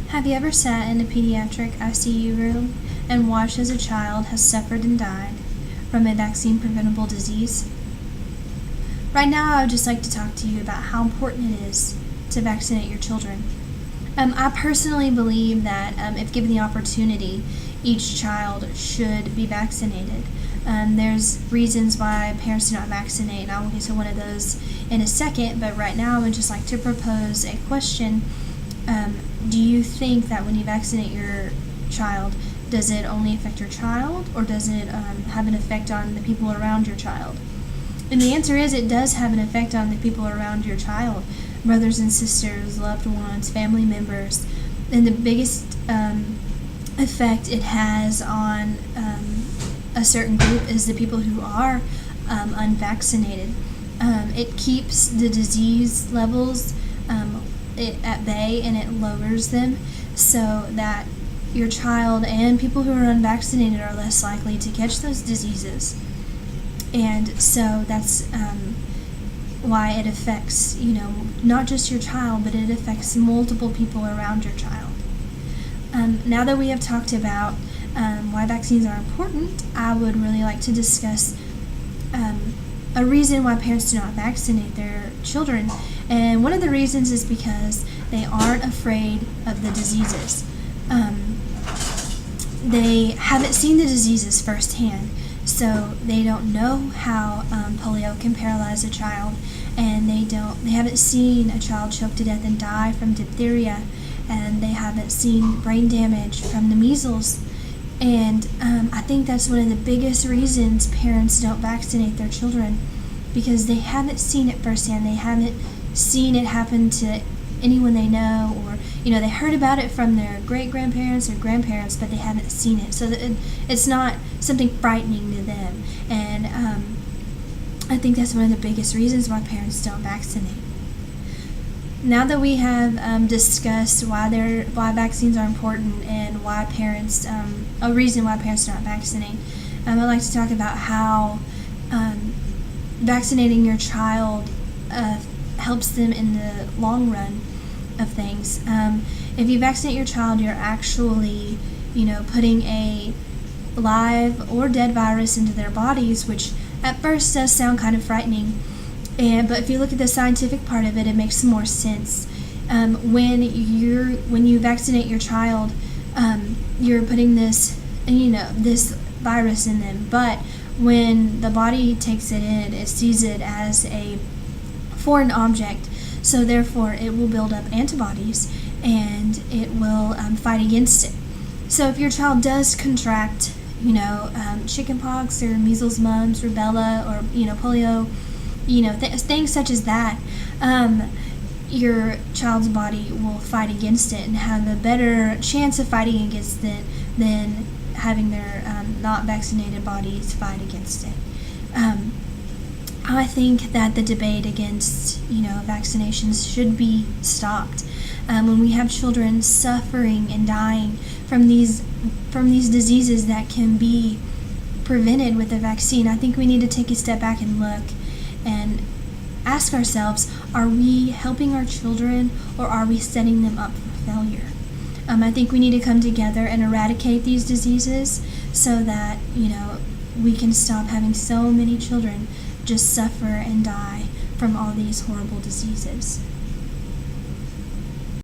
Have you ever sat in a pediatric ICU room and watched as a child has suffered and died from a vaccine-preventable disease? Right now, I would just like to talk to you about how important it is to vaccinate your children. I personally believe that if given the opportunity, each child should be vaccinated. There's reasons why parents do not vaccinate, and I will get to one of those in a second, but right now I would just like to propose a question. Do you think that when you vaccinate your child, does it only affect your child, or does it have an effect on the people around your child? And the answer is it does have an effect on the people around your child, brothers and sisters, loved ones, family members. And the biggest effect it has on a certain group is the people who are unvaccinated. It keeps the disease levels at bay, and it lowers them so that your child and people who are unvaccinated are less likely to catch those diseases. And so that's why it affects, not just your child, but it affects multiple people around your child. Now that we have talked about why vaccines are important, I would really like to discuss a reason why parents do not vaccinate their children. And one of the reasons is because they aren't afraid of the diseases. They haven't seen the diseases firsthand, so they don't know how polio can paralyze a child, and they haven't seen a child choke to death and die from diphtheria, and they haven't seen brain damage from the measles. And I think that's one of the biggest reasons parents don't vaccinate their children, because they haven't seen it firsthand. They haven't seen it happen to anyone they know, or they heard about it from their great-grandparents or grandparents, but they haven't seen it, so that it's not something frightening to them. And I think that's one of the biggest reasons why parents don't vaccinate. Now that we have discussed why vaccines are important and why parents, a reason why parents don't vaccinate, I'd like to talk about how vaccinating your child helps them in the long run of things. If you vaccinate your child, you're actually, putting a live or dead virus into their bodies, which at first does sound kind of frightening. But if you look at the scientific part of it, it makes more sense. When you vaccinate your child, you're putting this virus in them. But when the body takes it in, it sees it as a foreign object, so therefore it will build up antibodies and it will fight against it. So if your child does contract, chickenpox or measles, mumps, rubella, or polio, things such as that, your child's body will fight against it and have a better chance of fighting against it than having their not vaccinated bodies fight against it. I think that the debate against, vaccinations should be stopped. When we have children suffering and dying from these diseases that can be prevented with a vaccine, I think we need to take a step back and look and ask ourselves, are we helping our children, or are we setting them up for failure? I think we need to come together and eradicate these diseases so that, we can stop having so many children just suffer and die from all these horrible diseases.